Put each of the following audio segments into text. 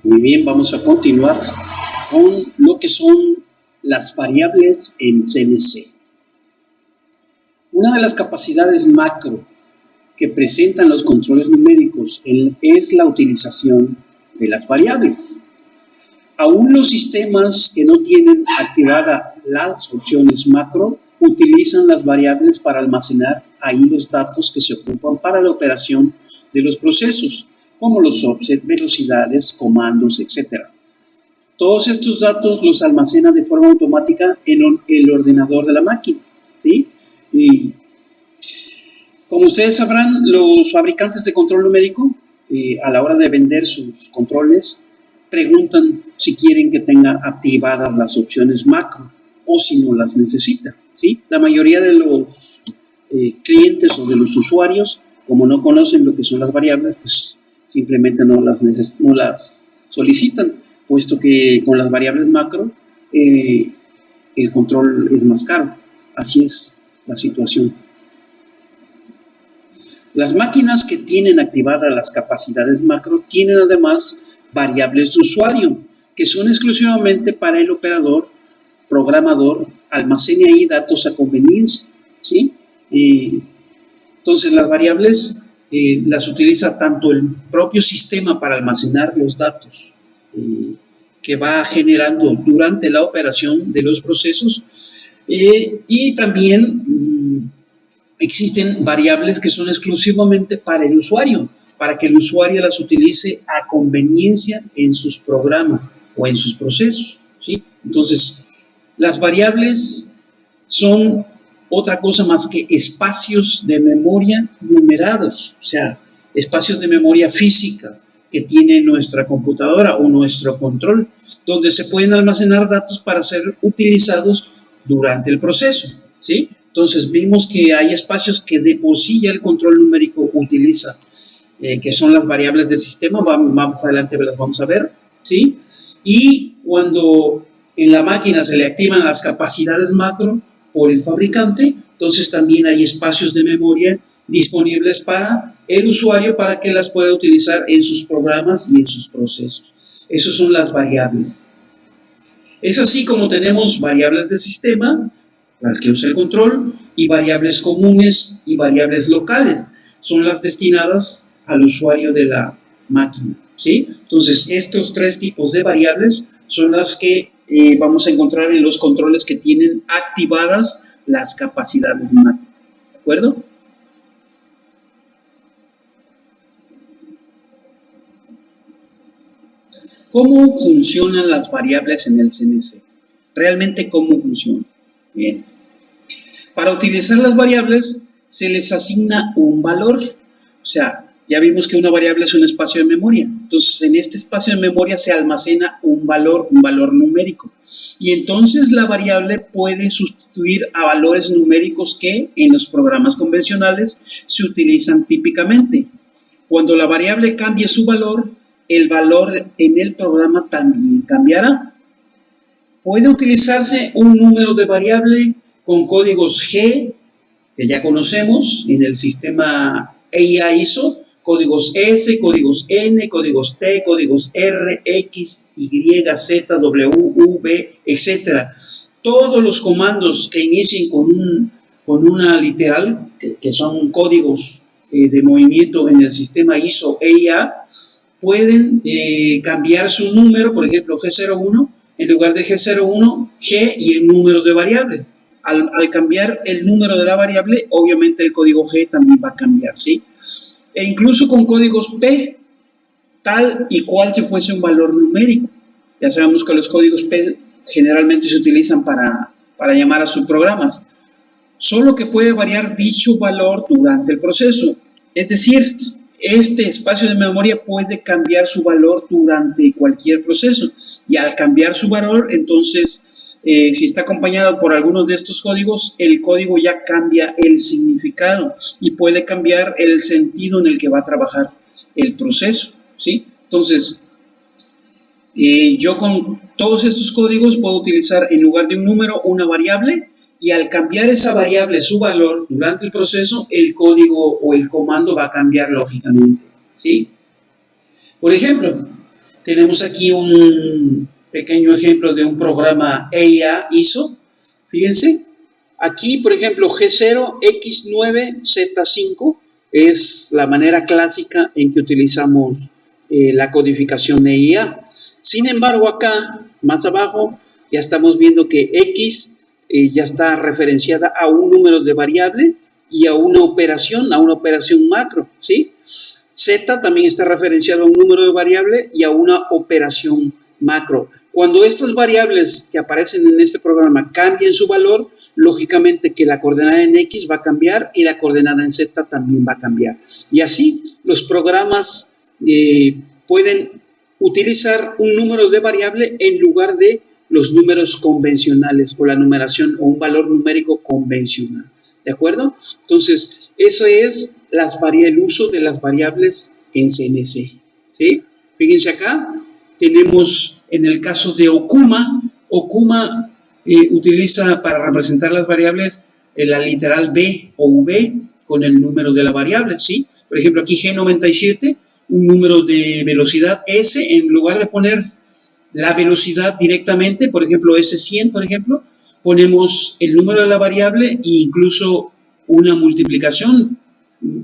Muy bien, vamos a continuar con lo que son las variables en CNC. Una de las capacidades macro que presentan los controles numéricos es la utilización de las variables. Aún los sistemas que no tienen activada las opciones macro utilizan las variables para almacenar ahí los datos que se ocupan para la operación de los procesos, como los offset, velocidades, comandos, etc. Todos estos datos los almacena de forma automática en el ordenador de la máquina, ¿sí? Y como ustedes sabrán, los fabricantes de control numérico, a la hora de vender sus controles, preguntan si quieren que tengan activadas las opciones macro o si no las necesitan, ¿sí? La mayoría de los clientes o de los usuarios, como no conocen lo que son las variables, pues simplemente no las solicitan, puesto que con las variables macro el control es más caro. Así es la situación. Las máquinas que tienen activadas las capacidades macro tienen además variables de usuario, que son exclusivamente para el operador, programador, almacene ahí datos a conveniencia, ¿sí? Entonces las variables las utiliza tanto el propio sistema para almacenar los datos que va generando durante la operación de los procesos y también existen variables que son exclusivamente para el usuario, para que el usuario las utilice a conveniencia en sus programas o en sus procesos, ¿sí? Entonces, las variables son otra cosa más que espacios de memoria numerados, o sea, espacios de memoria física que tiene nuestra computadora o nuestro control, donde se pueden almacenar datos para ser utilizados durante el proceso, ¿sí? Entonces vimos que hay espacios que de por sí ya el control numérico utiliza, que son las variables del sistema, más adelante las vamos a ver, ¿sí? Y cuando en la máquina se le activan las capacidades macro por el fabricante, entonces también hay espacios de memoria disponibles para el usuario para que las pueda utilizar en sus programas y en sus procesos. Esas son las variables. Es así como tenemos variables de sistema, las que usa el control, y variables comunes y variables locales. Son las destinadas al usuario de la máquina, ¿sí? Entonces, estos tres tipos de variables son las que vamos a encontrar en los controles que tienen activadas las capacidades macro, ¿de acuerdo? ¿Cómo funcionan las variables en el CNC? ¿Realmente cómo funcionan? Bien. Para utilizar las variables se les asigna un valor, o sea, ya vimos que una variable es un espacio de memoria, entonces en este espacio de memoria se almacena un valor numérico, y entonces la variable puede sustituir a valores numéricos que en los programas convencionales se utilizan típicamente. Cuando la variable cambie su valor, el valor en el programa también cambiará. Puede utilizarse un número de variable con códigos G, que ya conocemos en el sistema EIA ISO, códigos S, códigos N, códigos T, códigos R, X, Y, Z, W, V, etc. Todos los comandos que inicien con una literal, que son códigos de movimiento en el sistema ISO EIA, pueden cambiar su número, por ejemplo G01, en lugar de G01, G y el número de variable. Al cambiar el número de la variable, obviamente el código G también va a cambiar, ¿sí? E incluso con códigos P, tal y cual si fuese un valor numérico. Ya sabemos que los códigos P generalmente se utilizan para llamar a subprogramas. Solo que puede variar dicho valor durante el proceso. Es decir, este espacio de memoria puede cambiar su valor durante cualquier proceso, y al cambiar su valor, entonces, si está acompañado por algunos de estos códigos, el código ya cambia el significado y puede cambiar el sentido en el que va a trabajar el proceso, ¿sí? Entonces, yo con todos estos códigos puedo utilizar en lugar de un número una variable, y al cambiar esa variable, su valor, durante el proceso, el código o el comando va a cambiar lógicamente, ¿sí? Por ejemplo, Tenemos aquí un pequeño ejemplo de un programa EIA ISO. Fíjense, aquí por ejemplo G0, X9, Z5 es la manera clásica en que utilizamos la codificación EIA. Sin embargo, acá, más abajo, ya estamos viendo que X ya está referenciada a un número de variable y a una operación macro, ¿sí? Z también está referenciado a un número de variable y a una operación macro. Cuando estas variables que aparecen en este programa cambien su valor, lógicamente que la coordenada en X va a cambiar y la coordenada en Z también va a cambiar. Y así los programas pueden utilizar un número de variable en lugar de los números convencionales o la numeración o un valor numérico convencional. ¿De acuerdo? Entonces, eso es el uso de las variables en CNC. ¿Sí? Fíjense acá, tenemos en el caso de Okuma, utiliza para representar las variables la literal B o V con el número de la variable, ¿sí? Por ejemplo, aquí G97, un número de velocidad S, en lugar de poner la velocidad directamente, por ejemplo, S100, por ejemplo, ponemos el número de la variable e incluso una multiplicación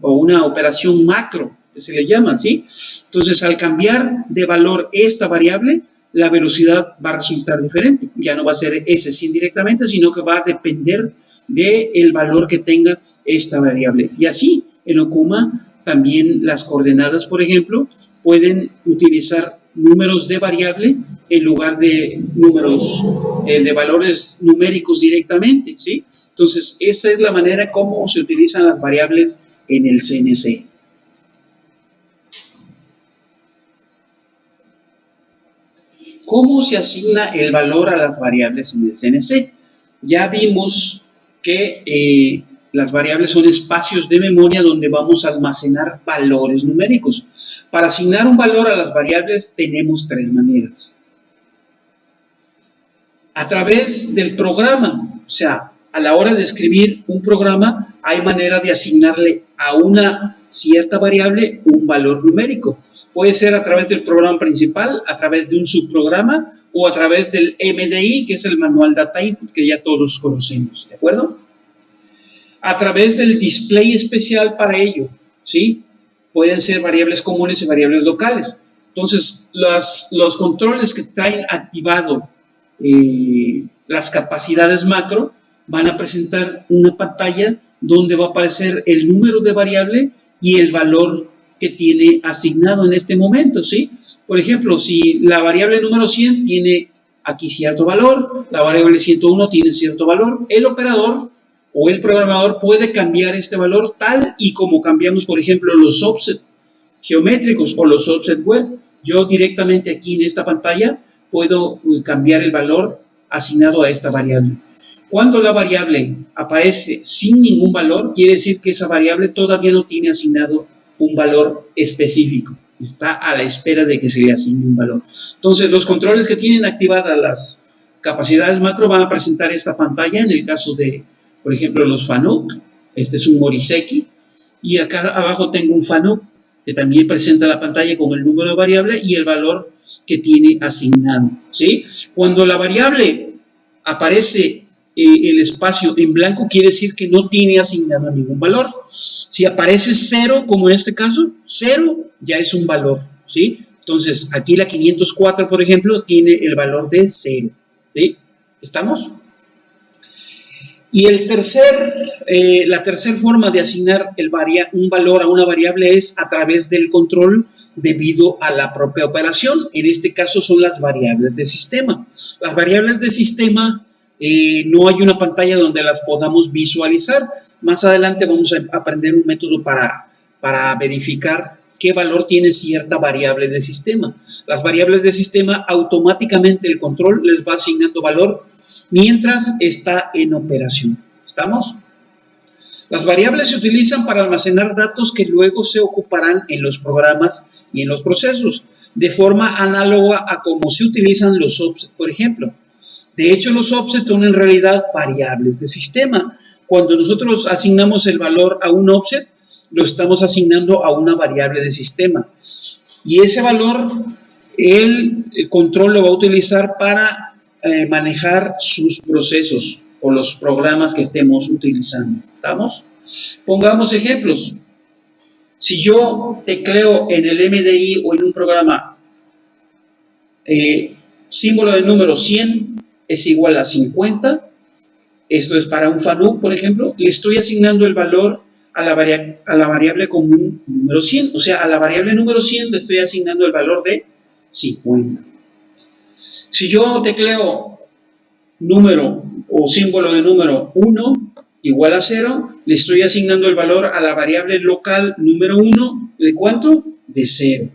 o una operación macro, que se le llama, ¿sí? Entonces, al cambiar de valor esta variable, la velocidad va a resultar diferente. Ya no va a ser S100 directamente, sino que va a depender del valor que tenga esta variable. Y así, en Okuma, también las coordenadas, por ejemplo, pueden utilizar números de variable en lugar de números de valores numéricos directamente, ¿sí? Entonces, esa es la manera como se utilizan las variables en el CNC. ¿Cómo se asigna el valor a las variables en el CNC? Ya vimos que las variables son espacios de memoria donde vamos a almacenar valores numéricos. Para asignar un valor a las variables tenemos tres maneras. A través del programa, o sea, a la hora de escribir un programa, hay manera de asignarle a una cierta variable un valor numérico. Puede ser a través del programa principal, a través de un subprograma o a través del MDI, que es el Manual Data Input, que ya todos conocemos, ¿de acuerdo? A través del display especial para ello, ¿sí? Pueden ser variables comunes y variables locales. Entonces, los controles que traen activado las capacidades macro van a presentar una pantalla donde va a aparecer el número de variable y el valor que tiene asignado en este momento, ¿sí? Por ejemplo, si la variable número 100 tiene aquí cierto valor, la variable 101 tiene cierto valor, el operador o el programador puede cambiar este valor tal y como cambiamos, por ejemplo, los offset geométricos o los offset web. Yo directamente aquí en esta pantalla puedo cambiar el valor asignado a esta variable. Cuando la variable aparece sin ningún valor, quiere decir que esa variable todavía no tiene asignado un valor específico. Está a la espera de que se le asigne un valor. Entonces, los controles que tienen activadas las capacidades macro van a presentar esta pantalla en el caso de, por ejemplo, los FANUC. Este es un Moriseki. Y acá abajo tengo un FANUC que también presenta la pantalla con el número de variable y el valor que tiene asignado, ¿sí? Cuando la variable aparece el espacio en blanco, quiere decir que no tiene asignado ningún valor. Si aparece 0, como en este caso, 0 ya es un valor, ¿sí? Entonces, aquí la 504, por ejemplo, tiene el valor de 0, ¿sí? ¿Estamos? Y la tercera forma de asignar un valor a una variable es a través del control debido a la propia operación. En este caso son las variables de sistema. Las variables de sistema no hay una pantalla donde las podamos visualizar. Más adelante vamos a aprender un método para verificar qué valor tiene cierta variable de sistema. Las variables de sistema automáticamente el control les va asignando valor mientras está en operación. ¿Estamos? Las variables se utilizan para almacenar datos que luego se ocuparán en los programas y en los procesos, de forma análoga a cómo se utilizan los offsets, por ejemplo. De hecho, los offsets son en realidad variables de sistema. Cuando nosotros asignamos el valor a un offset, lo estamos asignando a una variable de sistema. Y ese valor el control lo va a utilizar para manejar sus procesos o los programas que estemos utilizando. ¿Estamos? Pongamos ejemplos. Si yo tecleo en el MDI o en un programa símbolo de número 100 es igual a 50, esto es para un FANUC, por ejemplo, le estoy asignando el valor a la variable común número 100, o sea, a la variable número 100 le estoy asignando el valor de 50. Si yo tecleo número o símbolo de número 1 igual a 0, le estoy asignando el valor a la variable local número 1, ¿de cuánto? De 0.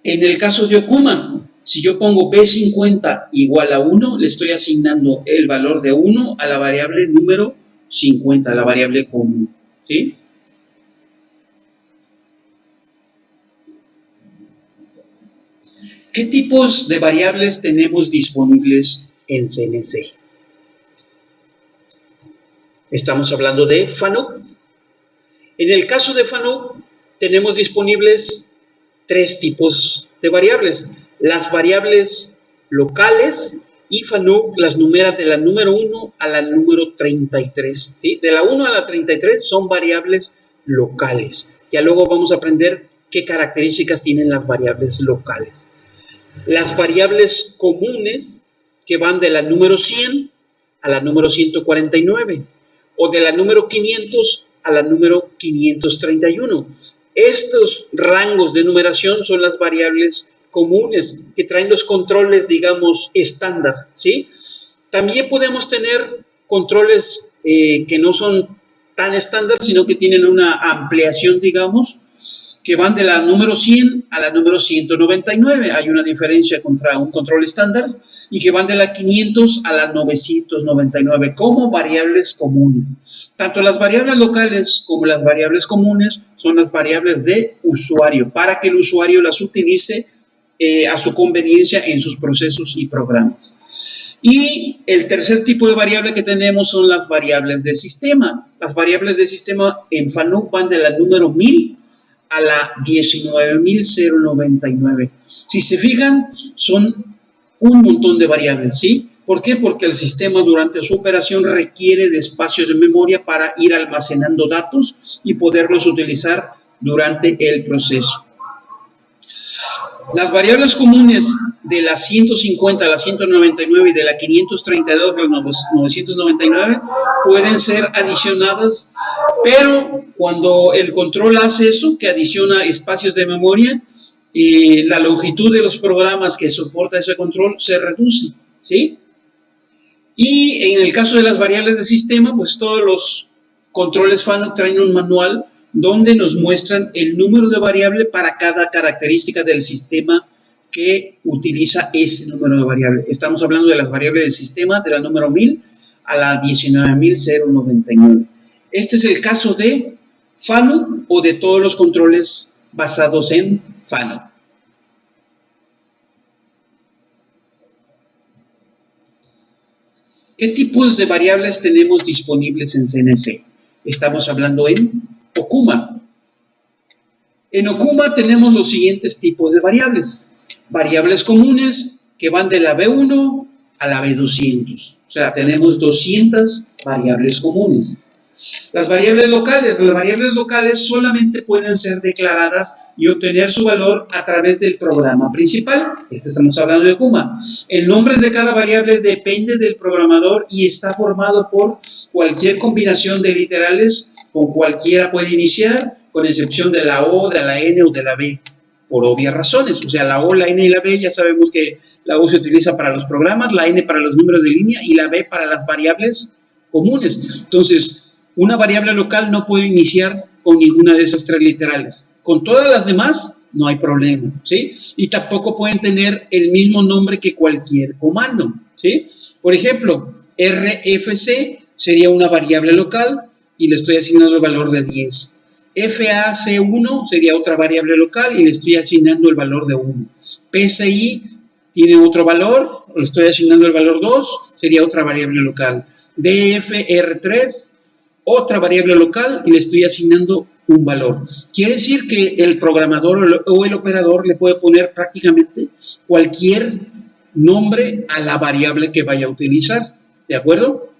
En el caso de Okuma, si yo pongo B50 igual a 1, le estoy asignando el valor de 1 a la variable número 50, a la variable común, ¿sí? ¿Qué tipos de variables tenemos disponibles en CNC? Estamos hablando de FANUC. En el caso de FANUC, tenemos disponibles 3 tipos de variables. Las variables locales y FANUC las numera de la número 1 a la número 33. ¿Sí? De la 1 a la 33 son variables locales. Ya luego vamos a aprender qué características tienen las variables locales. Las variables comunes que van de la número 100 a la número 149 o de la número 500 a la número 531. Estos rangos de numeración son las variables comunes que traen los controles, digamos, estándar, ¿sí? También podemos tener controles que no son tan estándar, sino que tienen una ampliación, digamos, que van de la número 100 a la número 199. Hay una diferencia contra un control estándar, y que van de la 500 a la 999 como variables comunes. Tanto las variables locales como las variables comunes son las variables de usuario, para que el usuario las utilice a su conveniencia en sus procesos y programas. Y el tercer tipo de variable que tenemos son las variables de sistema. Las variables de sistema en FANUC van de la número 1000 a la 19.099. Si se fijan, son un montón de variables, ¿sí? ¿Por qué? Porque el sistema durante su operación requiere de espacio de memoria para ir almacenando datos y poderlos utilizar durante el proceso. Las variables comunes de la 150 a la 199 y de la 532 a la 999 pueden ser adicionadas, pero cuando el control hace eso, que adiciona espacios de memoria, la longitud de los programas que soporta ese control se reduce, ¿sí? Y en el caso de las variables de sistema, pues todos los controles FANUC traen un manual donde nos muestran el número de variable para cada característica del sistema que utiliza ese número de variable. Estamos hablando de las variables del sistema de la número 1000 a la 19.099. Este es el caso de FANUC o de todos los controles basados en FANUC. ¿Qué tipos de variables tenemos disponibles en CNC? Estamos hablando en Okuma. En Okuma tenemos los siguientes tipos de variables. Variables comunes que van de la B1 a la B200. O sea, tenemos 200 variables comunes. Las variables locales solamente pueden ser declaradas y obtener su valor a través del programa principal. Estamos hablando de Okuma. El nombre de cada variable depende del programador y está formado por cualquier combinación de literales, con cualquiera puede iniciar, con excepción de la O, de la N o de la B, por obvias razones. O sea, la O, la N y la B, ya sabemos que la O se utiliza para los programas, la N para los números de línea y la B para las variables comunes. Entonces, una variable local no puede iniciar con ninguna de esas 3 literales. Con todas las demás no hay problema, ¿sí? Y tampoco pueden tener el mismo nombre que cualquier comando, ¿sí? Por ejemplo, RFC sería una variable local y le estoy asignando el valor de 10. FAC1 sería otra variable local y le estoy asignando el valor de 1. PCI tiene otro valor, le estoy asignando el valor 2, sería otra variable local. DFR3, otra variable local y le estoy asignando un valor. Quiere decir que el programador o el operador le puede poner prácticamente cualquier nombre a la variable que vaya a utilizar, ¿de acuerdo?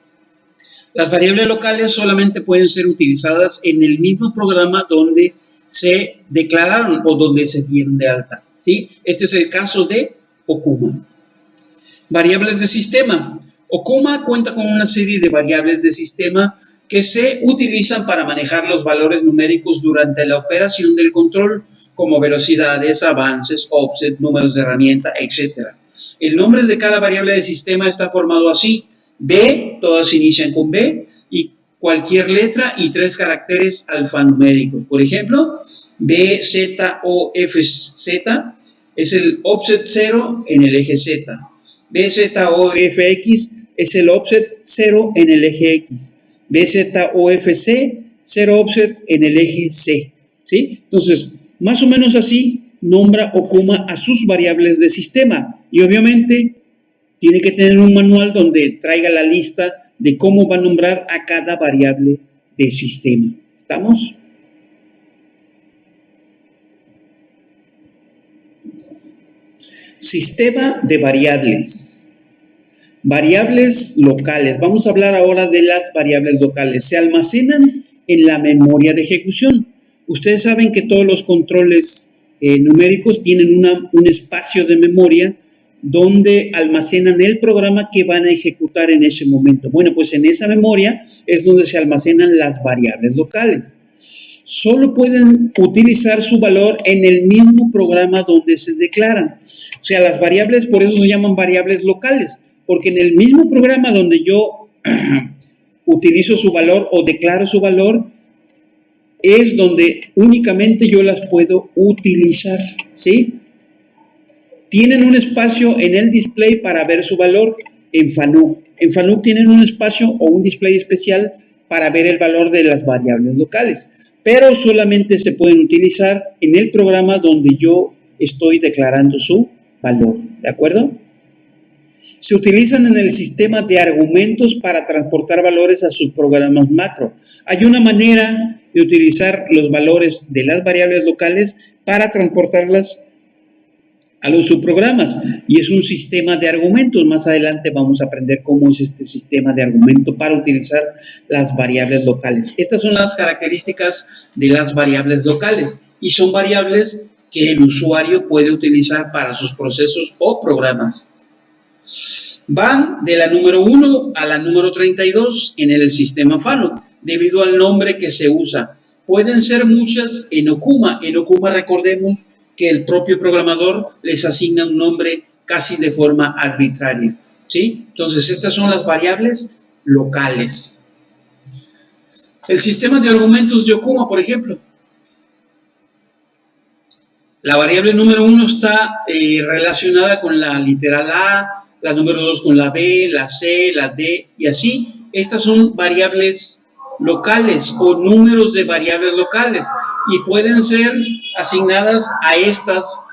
Las variables locales solamente pueden ser utilizadas en el mismo programa donde se declararon o donde se dieron de alta, ¿sí? Este es el caso de Okuma. Variables de sistema. Okuma cuenta con una serie de variables de sistema que se utilizan para manejar los valores numéricos durante la operación del control, como velocidades, avances, offset, números de herramienta, etc. El nombre de cada variable de sistema está formado así: B, todas inician con B, y cualquier letra y 3 caracteres alfanuméricos. Por ejemplo, B, Z, O, F, Z es el offset 0 en el eje Z. BZOFX es el offset 0 en el eje X. BZOFC, 0 offset en el eje C. ¿Sí? Entonces, más o menos así nombra Okuma a sus variables de sistema. Y obviamente tiene que tener un manual donde traiga la lista de cómo va a nombrar a cada variable de sistema. ¿Estamos? Sistema de variables. Variables locales. Vamos a hablar ahora de las variables locales. Se almacenan en la memoria de ejecución. Ustedes saben que todos los controles numéricos tienen un espacio de memoria donde almacenan el programa que van a ejecutar en ese momento. Bueno, pues en esa memoria es donde se almacenan las variables locales. Solo pueden utilizar su valor en el mismo programa donde se declaran. O sea, las variables, por eso se llaman variables locales, porque en el mismo programa donde yo utilizo su valor o declaro su valor, es donde únicamente yo las puedo utilizar, ¿sí? Tienen un espacio en el display para ver su valor en Fanuc. En Fanuc tienen un espacio o un display especial para ver el valor de las variables locales, pero solamente se pueden utilizar en el programa donde yo estoy declarando su valor, ¿de acuerdo? Se utilizan en el sistema de argumentos para transportar valores a subprogramas macro. Hay una manera de utilizar los valores de las variables locales para transportarlas a los subprogramas, y es un sistema de argumentos. Más adelante vamos a aprender cómo es este sistema de argumento para utilizar las variables locales. Estas son las características de las variables locales, y son variables que el usuario puede utilizar para sus procesos o programas. Van de la número 1 a la número 32 en el sistema Fanuc, debido al nombre que se usa. Pueden ser muchas en Okuma. En Okuma, recordemos que el propio programador les asigna un nombre casi de forma arbitraria, ¿sí? Entonces, estas son las variables locales. El sistema de argumentos de Okuma, por ejemplo. La variable número 1 está relacionada con la literal A, la número 2 con la B, la C, la D, y así. Estas son variables locales o números de variables locales, y pueden ser asignadas a estas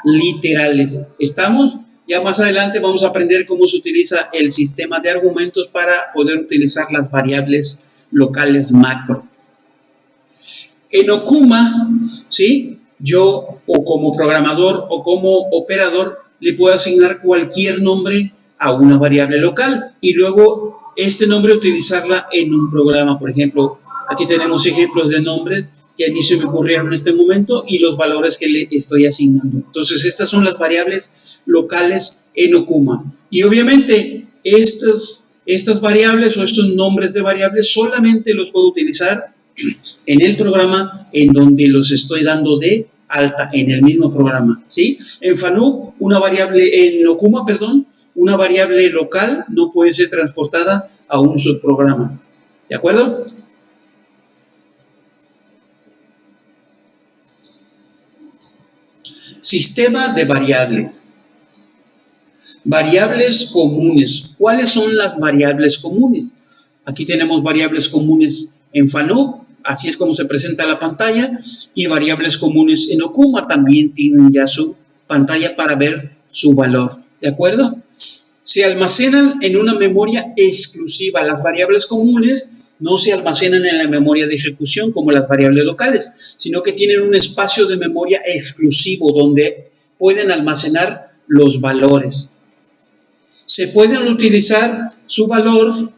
literales. ¿Estamos? Ya más adelante vamos a aprender cómo se utiliza el sistema de argumentos para poder utilizar las variables locales macro. En Okuma, ¿sí? Yo, o como programador o como operador, le puedo asignar cualquier nombre a una variable local y luego este nombre utilizarla en un programa. Por ejemplo, aquí tenemos ejemplos de nombres que a mí se me ocurrieron en este momento y los valores que le estoy asignando. Entonces, estas son las variables locales en Okuma. Y obviamente, estas variables o estos nombres de variables solamente los puedo utilizar en el programa en donde los estoy dando de alta, en el mismo programa, ¿sí? En Fanuc, en Okuma, perdón, una variable local no puede ser transportada a un subprograma, ¿de acuerdo? Sistema de variables. Variables comunes. ¿Cuáles son las variables comunes? Aquí tenemos variables comunes en Fanuc, así es como se presenta la pantalla, y variables comunes en Okuma también tienen ya su pantalla para ver su valor, ¿de acuerdo? Se almacenan en una memoria exclusiva. Las variables comunes no se almacenan en la memoria de ejecución como las variables locales, sino que tienen un espacio de memoria exclusivo donde pueden almacenar los valores. Se puede utilizar su valor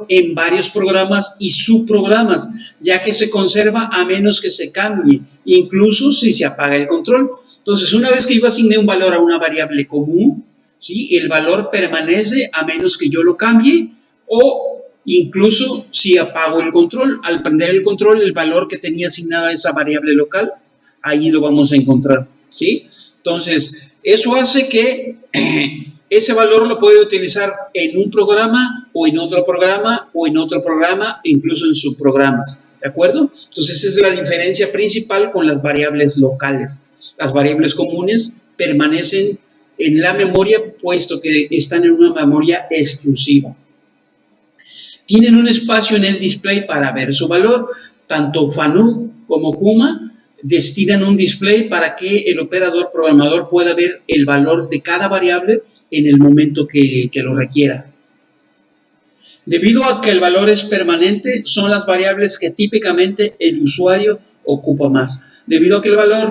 en varios programas y subprogramas, ya que se conserva a menos que se cambie, incluso si se apaga el control. Entonces, una vez que yo asigné un valor a una variable común, ¿sí?, el valor permanece a menos que yo lo cambie o incluso si apago el control. Al prender el control, el valor que tenía asignada a esa variable local, ahí lo vamos a encontrar, ¿sí? Entonces, eso hace que ese valor lo puede utilizar en un programa o en otro programa o en otro programa, incluso en subprogramas, ¿de acuerdo? Entonces, esa es la diferencia principal con las variables locales. Las variables comunes permanecen en la memoria, puesto que están en una memoria exclusiva. Tienen un espacio en el display para ver su valor. Tanto FANUC como Kuma destinan un display para que el operador programador pueda ver el valor de cada variable en el momento que lo requiera. Debido a que el valor es permanente, son las variables que típicamente el usuario ocupa más. Debido a que el valor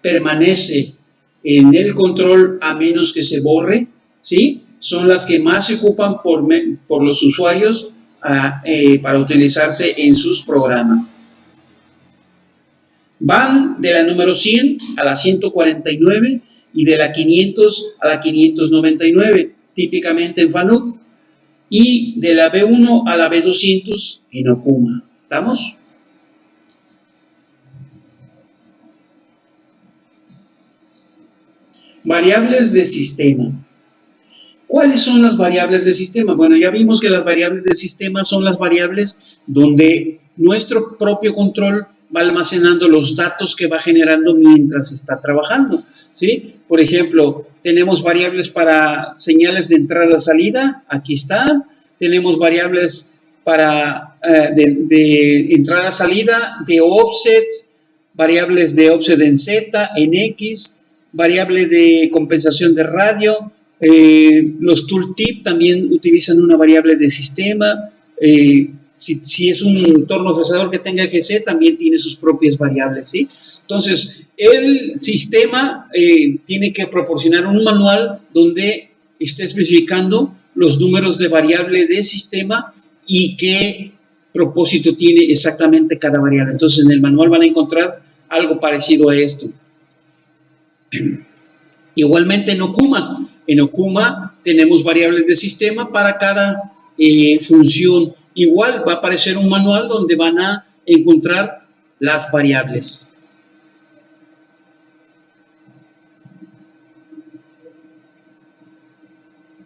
permanece en el control a menos que se borre, ¿sí?, son las que más se ocupan por los usuarios para utilizarse en sus programas. Van de la número 100 a la 149 y de la 500 a la 599, típicamente en FANUC, y de la B1 a la B200 en Okuma. ¿Estamos? Variables de sistema. ¿Cuáles son las variables de sistema? Bueno, ya vimos que las variables de sistema son las variables donde nuestro propio control va almacenando los datos que va generando mientras está trabajando, ¿sí? Por ejemplo, tenemos variables para señales de entrada-salida, aquí está. Tenemos variables para de entrada-salida, de offset, variables de offset en Z, en X, variable de compensación de radio. Los tooltip también utilizan una variable de sistema. Si es un torno procesador que tenga GC, también tiene sus propias variables, ¿sí? Entonces, el sistema tiene que proporcionar un manual donde esté especificando los números de variable de sistema y qué propósito tiene exactamente cada variable. Entonces, en el manual van a encontrar algo parecido a esto. Igualmente en Okuma tenemos variables de sistema para cada función. Igual va a aparecer un manual donde van a encontrar las variables.